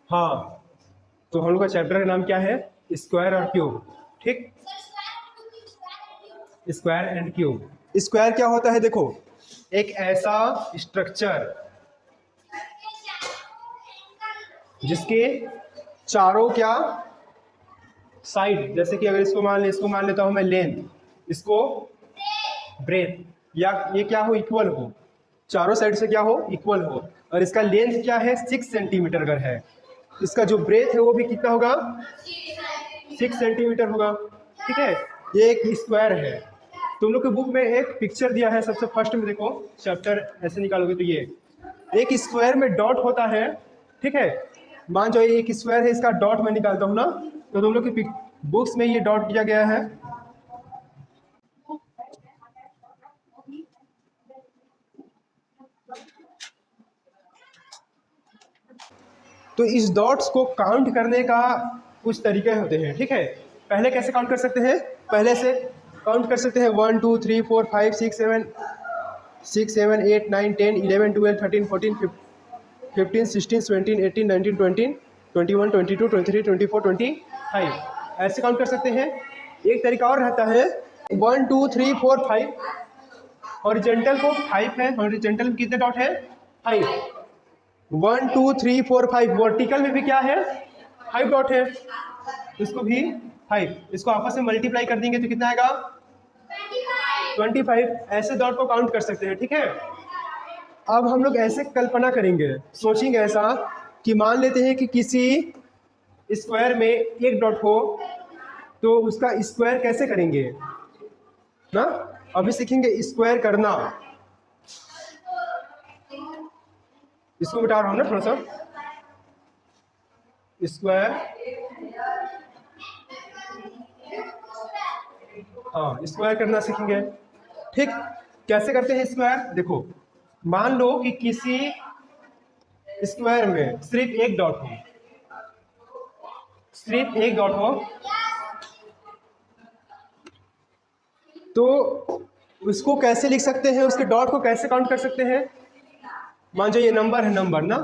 हाँ, तो हम लोग का चैप्टर का नाम क्या है? स्क्वायर और क्यूब। ठीक, स्क्वायर एंड क्यूब। स्क्वायर क्या होता है? देखो, एक ऐसा स्ट्रक्चर जिसके चारों क्या साइड, जैसे कि अगर इसको मान लेता हूं मैं लेंथ, इसको ब्रेथ, या ये क्या हो? इक्वल हो, चारों साइड से क्या हो? इक्वल हो। और इसका लेंथ क्या है? 6 सेंटीमीटर अगर है, इसका जो ब्रेथ है वो भी कितना होगा? 6 सेंटीमीटर होगा। ठीक है, ये एक स्क्वायर है। तुम लोग के बुक में एक पिक्चर दिया है, सबसे फर्स्ट में देखो, चैप्टर ऐसे निकालोगे तो ये एक स्क्वायर में डॉट होता है। ठीक है, मान जाओ ये एक स्क्वायर है, इसका डॉट मैं निकालता हूँ ना, तो तुम लोग की बुक्स में ये डॉट दिया गया है। तो इस डॉट्स को काउंट करने का कुछ तरीके होते हैं। ठीक है, पहले कैसे काउंट कर सकते हैं? पहले से काउंट कर सकते हैं 1 2 3 4 5 6 7 8 9 10 11 12 13 14 15 16 17 18 19 20 21 22 23 24 25, ऐसे काउंट कर सकते हैं। एक तरीका और रहता है 1 2 3 4 5, हॉरिजेंटल को 5 है, हॉरिजेंटल में कितने डॉट है? 5। 1 2 3 4 5, वर्टिकल में भी क्या है? 5 डॉट है, इसको भी 5, इसको आपस में मल्टीप्लाई कर देंगे तो कितना आएगा? 25। ऐसे डॉट को काउंट कर सकते हैं। ठीक है, अब हम लोग ऐसे कल्पना करेंगे, सोचेंगे ऐसा कि मान लेते हैं कि किसी स्क्वायर में एक डॉट हो, तो उसका स्क्वायर कैसे करेंगे ना? अभी सीखेंगे स्क्वायर करना। इसको मिटा रहा हूं ना थोड़ा सा, स्क्वायर, हाँ, स्क्वायर करना सीखेंगे। ठीक, कैसे करते हैं स्क्वायर? देखो, मान लो कि किसी स्क्वायर में सिर्फ एक डॉट हो, सिर्फ एक डॉट हो, तो उसको कैसे लिख सकते हैं? उसके डॉट को कैसे काउंट कर सकते हैं? मान जो ये नंबर है, नंबर ना,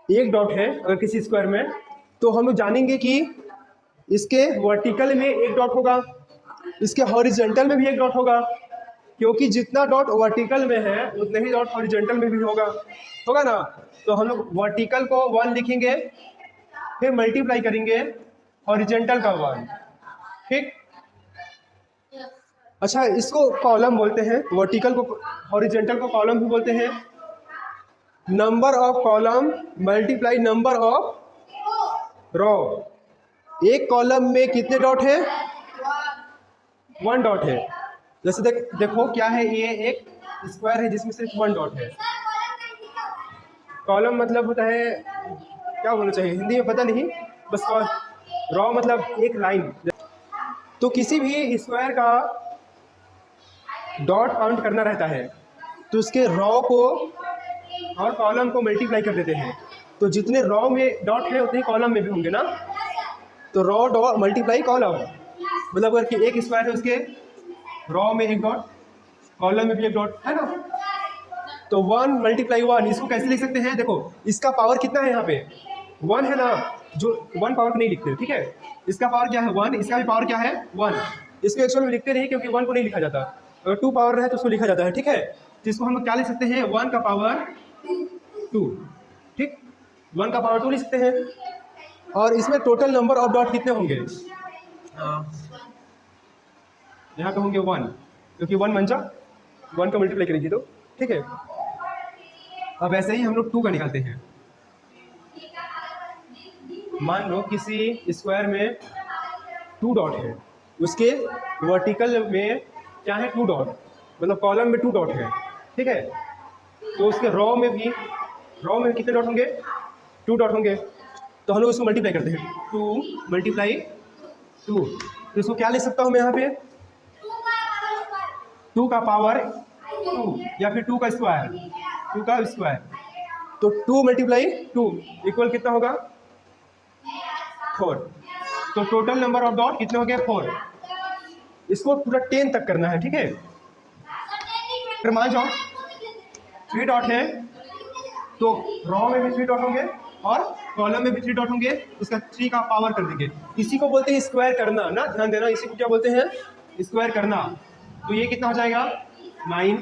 एक डॉट है अगर किसी स्क्वायर में, तो हम लोग जानेंगे कि इसके वर्टिकल में एक डॉट होगा, इसके हॉरिजेंटल में भी एक डॉट होगा, क्योंकि जितना डॉट वर्टिकल में है उतने ही डॉट हॉरिजेंटल में भी होगा, होगा ना? तो हम लोग वर्टिकल को 1 लिखेंगे, फिर मल्टीप्लाई करेंगे हॉरिजेंटल का 1। ठीक, अच्छा, इसको कॉलम बोलते हैं, वर्टिकल को, हॉरिजेंटल को कॉलम भी बोलते हैं। Number of column multiply number of row. एक कॉलम में कितने डॉट है? 1 डॉट है। जैसे देखो क्या है, ये एक स्क्वायर है जिसमें सिर्फ 1 डॉट है। कॉलम मतलब होता है, क्या बोलना चाहिए हिंदी में पता नहीं, बस रॉ मतलब एक लाइन। तो किसी भी स्क्वायर का डॉट काउंट करना रहता है तो उसके रॉ को और कॉलम को मल्टीप्लाई कर देते हैं, तो जितने रॉ में डॉट है उतने कॉलम में भी होंगे ना। तो रॉ डॉट मल्टीप्लाई कॉलम, मतलब अगर कि एक स्क्वायर है उसके रॉ में एक डॉट, कॉलम में भी एक डॉट है ना, तो 1 मल्टीप्लाई 1। इसको कैसे लिख सकते हैं? देखो, इसका पावर कितना है? यहाँ पे 1 है ना, जो 1 पावर को नहीं लिखते। ठीक है, इसका पावर क्या है? 1, इसका भी पावर क्या है? 1। इसको एक्चुअल में लिखते नहीं क्योंकि 1 को नहीं लिखा जाता, अगर 2 पावर रहे तो उसको लिखा जाता है। ठीक है, तो इसको हम लोग क्या लिख सकते हैं? 1 का पावर 2। ठीक, 1 का पावर 2 लिख सकते हैं। और इसमें टोटल नंबर ऑफ डॉट कितने होंगे? यहाँ पे होंगे 1, क्योंकि 1 मंचा 1 का मल्टीप्लाई करेंगे तो। ठीक है, अब ऐसे ही हम लोग 2 का निकालते हैं। मान लो किसी स्क्वायर में 2 डॉट है, उसके वर्टिकल में क्या है? 2 डॉट, मतलब कॉलम में 2 डॉट है। ठीक है, तो उसके रॉ में कितने डॉट होंगे? 2 डॉट होंगे। तो हम लोग उसको मल्टीप्लाई करते हैं, 2 मल्टीप्लाई 2। तो इसको क्या लिख सकता हूँ मैं यहाँ पे? 2 का पावर 2, या फिर 2 का स्क्वायर, 2 का स्क्वायर। तो 2 मल्टीप्लाई 2 इक्वल कितना होगा? 4। तो टोटल नंबर ऑफ डॉट कितने हो गए? 4। इसको पूरा 10 तक करना है। ठीक है, फिर मान जाओ 3 डॉट है तो रॉ में भी 3 डॉट होंगे और कॉलम में भी 3 डॉट होंगे, उसका 3 का पावर कर देंगे। इसी को बोलते हैं स्क्वायर करना ना, ध्यान देना, इसी को क्या बोलते हैं, स्क्वायर करना। तो ये कितना हो जाएगा 9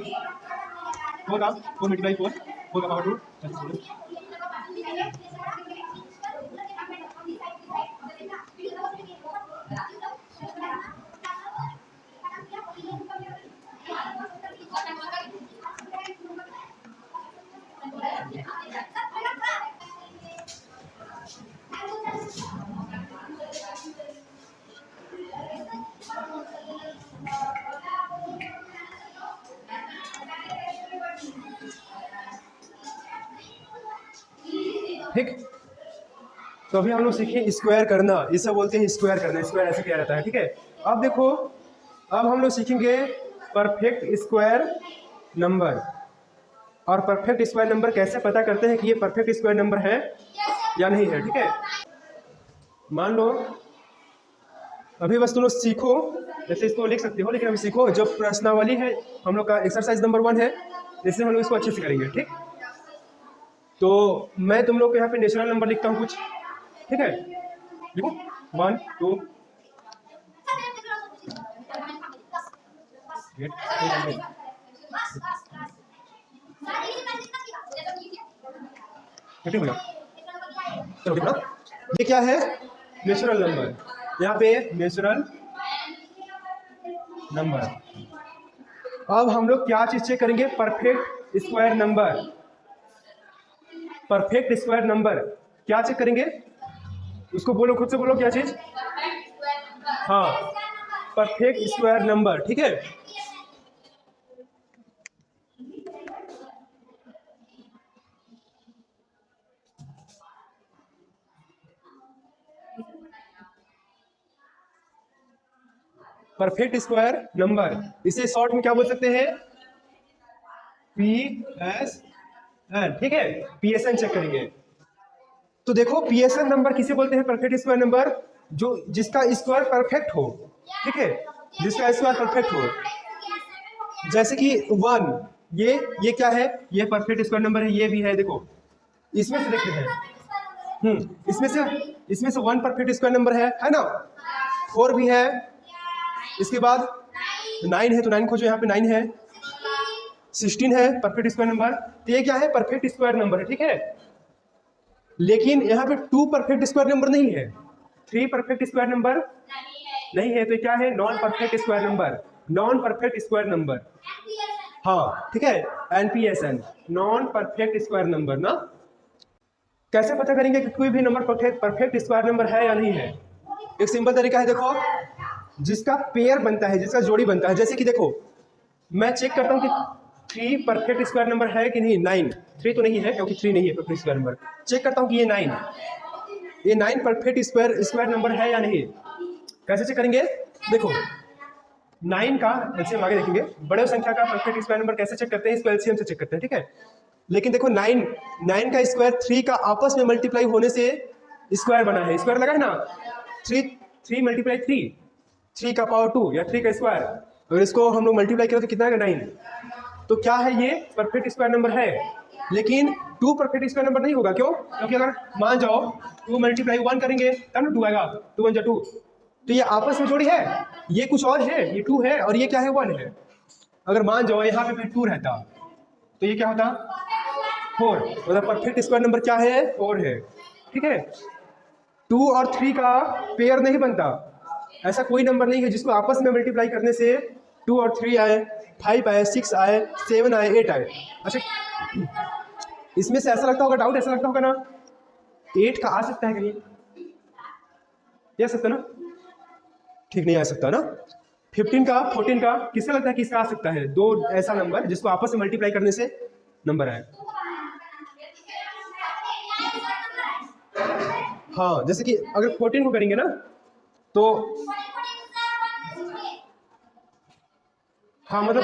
होगा, 4 मल्टीप्लाई 4 4 का पावर 2। ठीक, तो अभी हम लोग सीखे स्क्वायर करना, इसे बोलते हैं स्क्वायर करना, स्क्वायर ऐसे किया जाता है। ठीक है, अब देखो, अब हम लोग सीखेंगे परफेक्ट स्क्वायर नंबर। और परफेक्ट स्क्वायर नंबर कैसे पता करते हैं कि ये परफेक्ट स्क्वायर नंबर है या नहीं है। ठीक है, मान लो अभी बस तुम लोग सीखो, जैसे इसको लिख सकते हो, लेकिन अभी सीखो, जो प्रश्नावली है हम लोग का एक्सरसाइज नंबर 1 है, जिससे हम लोग इसको अच्छे से करेंगे। ठीक, तो मैं तुम लोग को यहाँ पे नेचुरल नंबर लिखता हूँ कुछ। ठीक है, लिखो 1 2 चलो, ये क्या है, नेचुरल नंबर, यहाँ पे नेचुरल नंबर। अब हम लोग क्या चीज चेक करेंगे, perfect square number. Perfect square number क्या चेक करेंगे, उसको बोलो, खुद से बोलो क्या चीज, हाँ, परफेक्ट स्क्वायर नंबर। ठीक है, परफेक्ट स्क्वायर नंबर, इसे शॉर्ट में क्या बोल सकते हैं, PSN। ठीक है, PSN चेक करेंगे। तो देखो PSN नंबर किसे बोलते हैं, परफेक्ट स्क्वायर नंबर, जो जिसका स्क्वायर परफेक्ट हो। ठीक है, जिसका स्क्वायर परफेक्ट हो, जैसे कि 1, ये क्या है, ये परफेक्ट स्क्वायर नंबर है, ये भी है। देखो इसमें से देखते हैं, इसमें से 1 परफेक्ट स्क्वायर नंबर है ना, 4 भी है, इसके बाद 9 है, तो 9 खोजो, यहाँ पे 9 है, 16 है परफेक्ट स्क्वायर नंबर। तो ये क्या है, परफेक्ट स्क्वायर नंबर है। ठीक है, लेकिन यहाँ पे 2 परफेक्ट स्क्वायर नंबर नहीं है, 3 परफेक्ट स्क्वायर नंबर नहीं है, तो क्या है, non perfect square number, non perfect square number. हाँ ठीक है, NPSN, non perfect square number ना। कैसे पता करेंगे कि कोई भी नंबर परफेक्ट स्क्वायर नंबर है या नहीं है, एक सिंपल तरीका है, देखो, जिसका पेयर बनता है, जिसका जोड़ी बनता है। जैसे कि देखो, मैं चेक करता हूँ कि 3 परफेक्ट स्क्वायर नंबर है कि नहीं, 9, 3 तो नहीं है, क्योंकि 3 नहीं है परफेक्ट स्क्वायर नंबर। चेक करता हूँ कि ये 9 परफेक्ट स्क्वायर नंबर है या नहीं। कैसे चेक करेंगे, देखो 9 का एलसीएम आगे देखेंगे, बड़े संख्या का परफेक्ट स्क्वायर नंबर कैसे चेक करते हैं, इसको एलसीएम से चेक करते हैं। ठीक है, लेकिन देखो 9 का स्क्वायर 3 का आपस में मल्टीप्लाई होने से स्क्वायर बना है, स्क्वायर लगा है ना, 3 मल्टीप्लाई 3 का पावर 2 या 3 का स्क्वायर, अगर इसको हम लोग मल्टीप्लाई करें तो कितना आएगा, 9। तो क्या है, ये परफेक्ट स्क्वायर नंबर है, लेकिन 2 परफेक्ट स्क्वायर नंबर नहीं होगा। क्यों, क्योंकि अगर मान जाओ 2 मल्टीप्लाई 1 करेंगे तब ना 2 आएगा, 2 1 2, तो ये आपस में जोड़ी है, ये कुछ और है, ये 2 है और ये क्या है, 1 है। अगर मान जाओ यहाँ पे 2 रहता तो ये क्या होता, 4, मतलब परफेक्ट स्क्वायर नंबर क्या है, 4 है। ठीक है, 2 और 3 का पेयर नहीं बनता, ऐसा कोई नंबर नहीं है जिसको आपस में मल्टीप्लाई करने से 2 और 3 आए, 5 आए, 6 आए, 7 आए, 8 आए। अच्छा, इसमें से ऐसा लगता होगा, डाउट ऐसा लगता होगा ना, 8 का आ सकता है कहीं, आ सकता ना, ठीक नहीं आ सकता ना। 15 का, 14 का, किससे लगता है कि इसका आ सकता है, 2 ऐसा नंबर जिसको आपस में मल्टीप्लाई करने से नंबर आए। हाँ, जैसे कि अगर 14 को करेंगे ना, तो हाँ, मतलब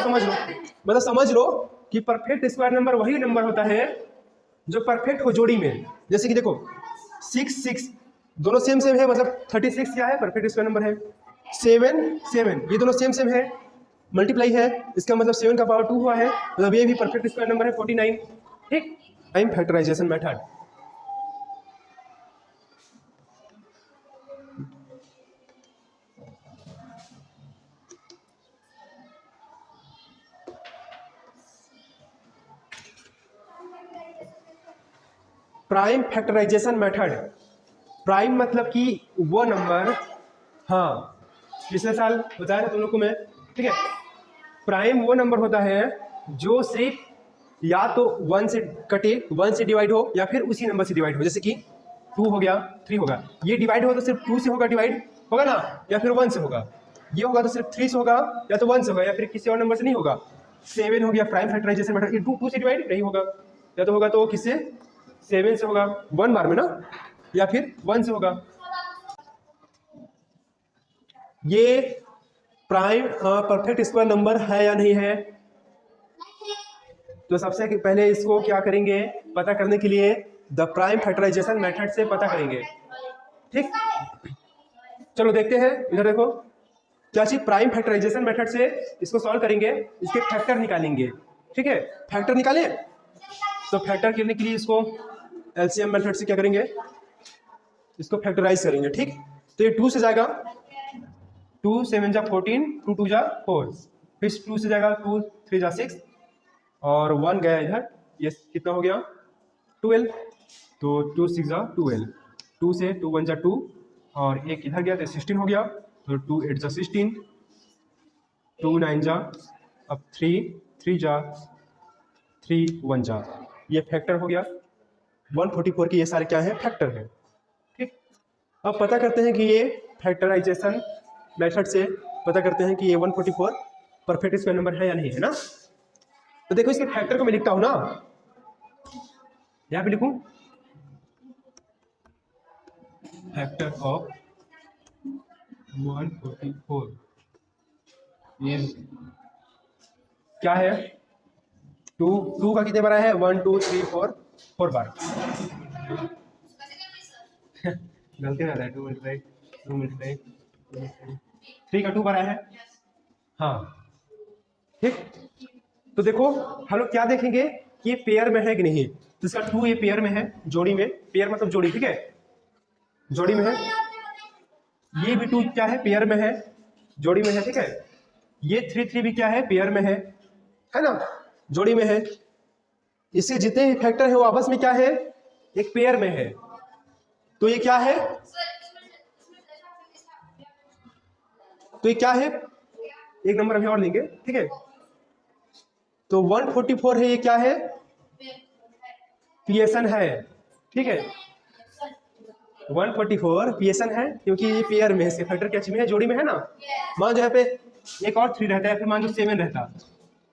समझ लो कि परफेक्ट स्क्वायर नंबर वही नंबर होता है जो परफेक्ट हो जोड़ी में। जैसे कि देखो 6 6 दोनों सेम है, मतलब 36 क्या है, परफेक्ट स्क्वायर नंबर है। 7 7 ये दोनों सेम है, मल्टीप्लाई है, इसका मतलब 7 का पावर 2 हुआ है, मतलब ये भी परफेक्ट स्क्वायर नंबर है 49। ठीक, prime factorisation method. Prime factorisation method, prime मतलब कि वो नंबर, हाँ पिछले साल बताया था तुम लोग को मैं, ठीक है। प्राइम वो नंबर होता है जो सिर्फ या तो 1 से कटे, 1 से डिवाइड हो, या फिर उसी नंबर से डिवाइड हो। जैसे कि 2 हो गया, 3 होगा, ये डिवाइड हो तो सिर्फ 2 से होगा, डिवाइड होगा ना, या फिर 1 से होगा। ये होगा तो सिर्फ 3 से होगा, या तो 1 से होगा, या फिर किसी और नंबर से नहीं होगा। 7 हो गया प्राइम फैक्टराइजेशन मेथड, ये 2 से डिवाइड नहीं होगा, या तो होगा तो किससे, 7 से होगा, 1 बार में ना, या फिर 1 से होगा। ये प्राइम परफेक्ट स्क्वायर नंबर है या नहीं है? तो सबसे पहले इसको क्या करेंगे पता करने के लिए, द प्राइम फैक्टराइजेशन मेथड से पता करेंगे। ठीक, चलो देखते हैं, इधर देखो क्या चीज, प्राइम फैक्टराइजेशन मेथड से इसको सॉल्व करेंगे, इसके फैक्टर निकालेंगे। ठीक है, फैक्टर निकाले, तो फैक्टर करने के लिए इसको एलसीएम मेथड से क्या करेंगे, इसको फैक्टराइज करेंगे। ठीक, तो ये 2 से जाएगा, 2 7 जा 14, 2 2 जा 4, फिर 2 से जाएगा 2 3 जा 6, और 1 गया इधर, ये कितना हो गया 12, तो 2 6 जा 12, 2 से 2 1 जा 2, और एक इधर गया तो 16 हो गया, तो 2 8 जा 16, 2 9 जा, अब 3 3 जा 3 1 जा, ये फैक्टर हो गया 144 के, ये सारे क्या है फैक्टर है। ठीक, अब पता करते हैं कि ये फैक्टराइजेशन मेथड से पता करते हैं कि ये 144 परफेक्ट स्क्वायर नंबर है या नहीं है ना। तो देखो इसके फैक्टर को मैं लिखता हूं ना, यहां पे लिखूं फैक्टर ऑफ 144 ये क्या है, 2 का कितने बार है, 1 2 3 4 बार गलती ना है, 2 मल्टीप्लाई 3 का 2 बार है। हाँ ठीक, तो देखो हम लोग क्या देखेंगे कि ये पेयर में है कि नहीं, तो इसका 2 ये पेयर में है, जोड़ी में, पेयर मतलब जोड़ी, ठीक है, जोड़ी में है। ये भी 2 क्या है पेयर में है, जोड़ी में है, ठीक है। ये 3 3 भी क्या है पेयर में है ना, जोड़ी में है। इसके जितने भी फैक्टर है वो आपस में क्या है, एक पेयर में है, तो ये क्या है, तो ये क्या है, एक नंबर अभी और लेंगे, ठीक है। तो 144 है, ये क्या है, पीएसएन है, ठीक है। 144 पीएसएन है क्योंकि ये पेयर में है, इसके फैक्टर क्या में है, जोड़ी में है ना। मान जो यहाँ पे एक और 3 रहता है, फिर मान जो 7 रहता,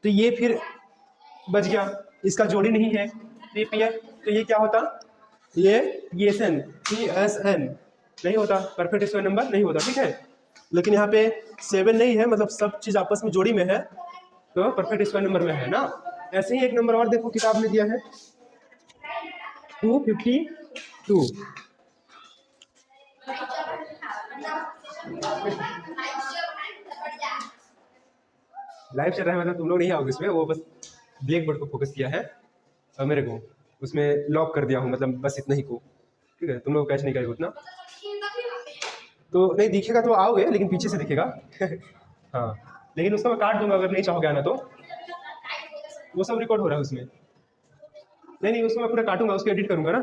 तो ये फिर बच गया, इसका जोड़ी नहीं है, तो ये पेयर, तो ये क्या होता, ये पीएसएन पीएसएन नहीं होता, परफेक्ट स्क्वायर नंबर नहीं होता, ठीक है। लेकिन यहाँ पे 7 नहीं है, मतलब सब चीज आपस में जोड़ी में है, तो परफेक्ट स्क्वायर नंबर में है ना। ऐसे ही एक नंबर और देखो किताब में दिया है 252, लाइव चल रहा है, मतलब तुम लोग नहीं आओगे इसमें, वो बस ब्लैक बोर्ड को फोकस किया है और मेरे को उसमें लॉक कर दिया हूँ, मतलब बस इतना ही को, ठीक है। तुम लोग कैच नहीं करेगा उतना, तो नहीं दिखेगा तो आओगे, लेकिन पीछे से दिखेगा हाँ, लेकिन उसको मैं काट दूंगा अगर नहीं चाहोगे आना तो, वो सब रिकॉर्ड हो रहा है उसमें, नहीं उसको मैं पूरा काटूंगा, उसको एडिट करूंगा ना,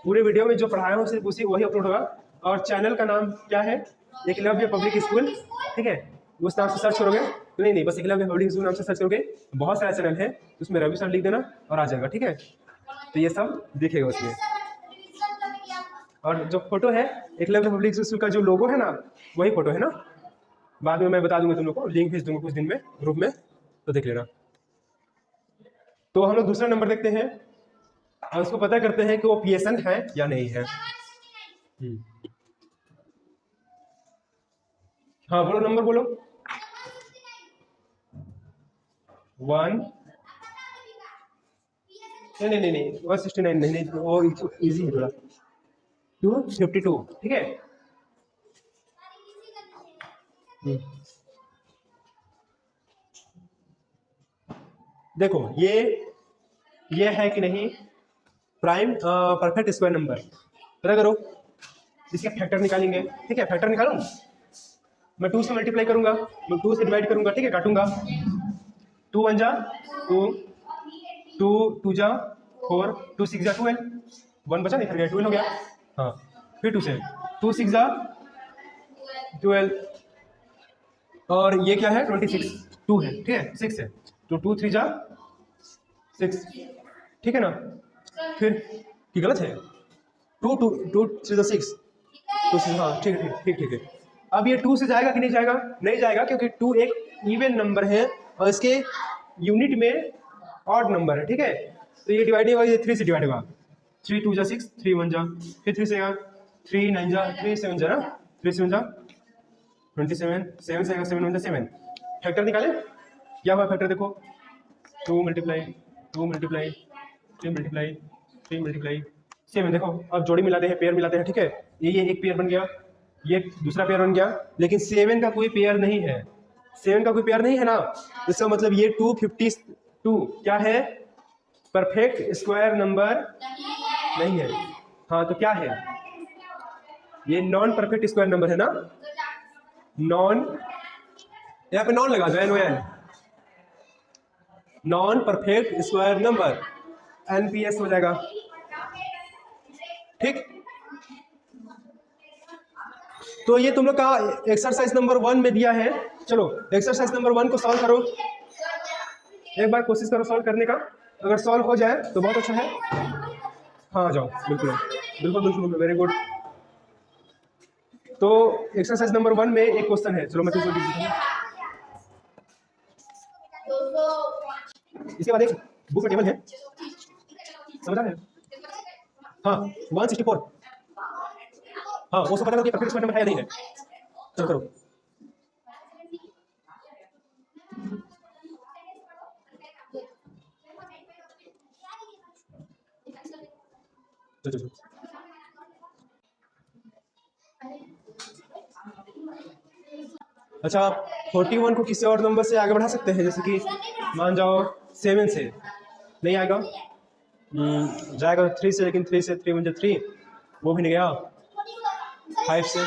पूरे वीडियो में जो पढ़ाया हूँ सिर्फ उसी वही अपलोड होगा। और चैनल का नाम क्या है, एकलव्य पब्लिक स्कूल, ठीक है, उस नाम से सर्च करोगे, तो नहीं बस एकलव्य पब्लिक स्कूल नाम से सर्च करोगे, बहुत सारा चैनल है, उसमें रवि सर लिख देना और आ जाएगा, ठीक है। तो ये सब दिखेगा उसमें, और जो फोटो है एकलव्य पब्लिक स्कूल का जो लोगो है ना, वही फोटो है ना, बाद में मैं बता दूंगा तुम लोग को, लिंक भेज दूंगा कुछ दिन में ग्रुप में, तो देख लेना। तो हम लोग दूसरा नंबर देखते हैं और उसको पता करते हैं कि वो पीएसएन है या नहीं है। हाँ बोलो नंबर बोलो, 1 नहीं 169 नहीं, वो इजी है थोड़ा, 252, ठीक है। देखो ये है कि नहीं प्राइम परफेक्ट स्क्वायर नंबर। पता करो, इसके फैक्टर निकालेंगे। ठीक है, फैक्टर निकालूं मैं 2 से मल्टीप्लाई करूंगा, मैं 2 से डिवाइड करूंगा। ठीक है, काटूंगा। 2 1 जा 2, 2 2 जा 4, 2 6 जा 12, 1 बचा नहीं, फिर गया 12 हो गया। हाँ, फिर 2 से 2 6 जा 12, और ये क्या है 26, 2 है। ठीक है, 6 है तो 2 3 जा 6। ठीक है ना, फिर ये गलत है, 2 2 2 3 जा 6, तो हाँ ठीक है ठीक ठीक है। अब ये 2 से जाएगा कि नहीं जाएगा? नहीं जाएगा, क्योंकि 2 एक इवन नंबर है और इसके यूनिट में ऑड नंबर है। ठीक है, तो ये डिवाइड होगा, ये 3 से डिवाइड होगा। 3 2 जा 6, 3 1 जा, फिर 3 से आएगा 3 9 जा 3 7 जा ना, 3 7 जा 27, 7 से आएगा 7 1 जा 7। फैक्टर निकाले, क्या हुआ फैक्टर देखो, 2 मल्टीप्लाई 2 मल्टीप्लाई 3 मल्टीप्लाई 3 मल्टीप्लाई 7। देखो अब जोड़ी मिलाते हैं, पेयर मिलाते हैं। ठीक है, ये एक पेयर बन गया, ये दूसरा पेयर बन गया, लेकिन 7 का कोई पेयर नहीं है। 7 का कोई पेयर नहीं है ना, इसका मतलब ये 252 क्या है? परफेक्ट स्क्वायर नंबर नहीं है। हाँ, तो क्या है? ये नॉन परफेक्ट स्क्वायर नंबर है ना। नॉन, यहाँ पे नॉन लगा दो, NON, non perfect square number, NPS हो जाएगा। ठीक, तो ये तुम लोग का एक्सरसाइज नंबर 1 में दिया है। चलो एक्सरसाइज नंबर 1 को सॉल्व करो, एक बार कोशिश करो सॉल्व करने का। अगर सॉल्व हो जाए तो बहुत अच्छा है। हाँ जाओ, बिल्कुल बिल्कुल बिल्कुल, वेरी गुड। तो एक्सरसाइज नंबर 1 में एक क्वेश्चन है, चलो मैं तुमको इसके बाद एक बुक में टेबल है, समझा है? हाँ 164, हाँ वो सब पता करो कि परफेक्ट स्क्वायर नंबर है या नहीं है। चलो करो। चलो अच्छा, 41 को किसी और नंबर से आगे बढ़ा सकते हैं, जैसे कि मान जाओ 7 से। नहीं आएगा, जाएगा 3 से, लेकिन 3 से 3 1 जा 3, वो भी नहीं गया। 5 से,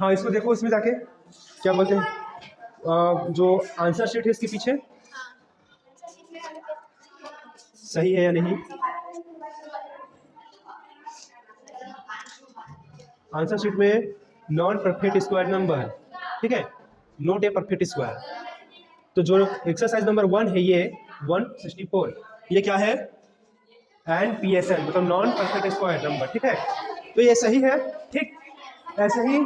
हाँ इसको देखो, इसमें जाके क्या बोलते हैं, जो आंसर शीट है इसके पीछे सही है या नहीं। आंसर शीट में नॉन परफेक्ट स्क्वायर नंबर, ठीक है, नॉट ए परफेक्ट स्क्वायर। तो जो एक्सरसाइज नंबर 1 है ये 164, ये क्या है? NPSN, मतलब नॉन परफेक्ट स्क्वायर नंबर। ठीक है, तो ये सही है। ठीक, ऐसे ही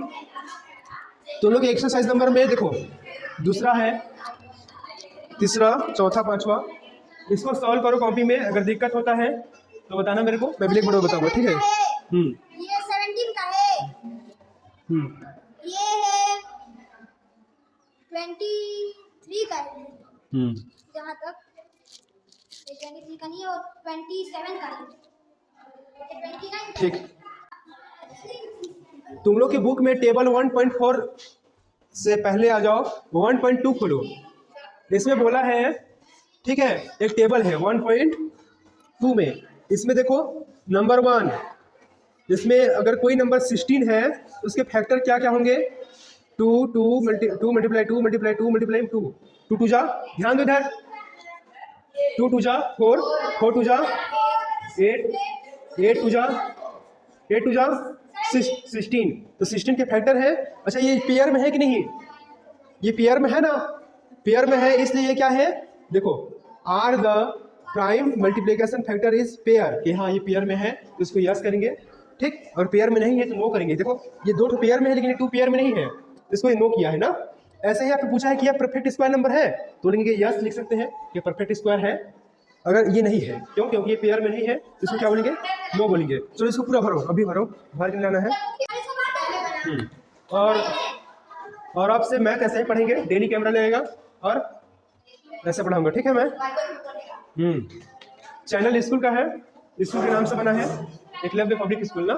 तो लोग एक्सरसाइज नंबर में देखो, दूसरा है, तीसरा, चौथा, पांचवा, इसको सॉल्व करो कॉपी में। अगर दिक्कत होता है तो बताना मेरे को, मैं ब्लैक बोर्ड में बताऊंगा। ठीक है, ये 17 का है, ये है 23 का है, जहाँ तक 23 का नहीं है, और 27 का है, 29 का। ठीक, तुम लोग की बुक में टेबल 1.4 से पहले आ जाओ, 1.2 खोलो। इसमें बोला है, ठीक है, एक टेबल है 1.2 में, इसमें देखो नंबर 1, इसमें अगर कोई नंबर 16 है तो उसके फैक्टर क्या क्या होंगे? 2 2 मल्टीप्लाई 2 मल्टीप्लाई 2 मल्टीप्लाई 2, 2 2 जा, ध्यान दो इधर, 2 2 जा 4, 4 2 जा 8, 8 2 जा 8 2 जा 16, तो 16 के फैक्टर है। अच्छा, ये पेयर में है कि नहीं? ये पेयर में है ना, पेयर में है, इसलिए ये क्या है? देखो, are the prime multiplication factor is pair, कि हाँ ये पेयर में है तो इसको यस करेंगे। ठीक, और पेयर में नहीं है तो नो करेंगे। देखो ये 2 पेयर में है, लेकिन ये 2 पेयर में नहीं है, इसको नो किया है ना। ऐसे ही आपको पूछा है कि यह परफेक्ट स्क्वायर नंबर है, तो लिखेंगे यस, लिख सकते हैं कि परफेक्ट स्क्वायर है। अगर ये नहीं है, क्यों? क्योंकि ये पेयर में नहीं है, तो इसको क्या बोलेंगे? नो बोलेंगे। चलो इसको पूरा भरो, अभी भरो, भर के लाना है। और आपसे मैथ ऐसे ही पढ़ेंगे, डेली कैमरा लगेगा और ऐसे पढ़ाऊंगा। ठीक है, मैं चैनल स्कूल का है, स्कूल के नाम से बना है, एकलव्य पब्लिक स्कूल ना।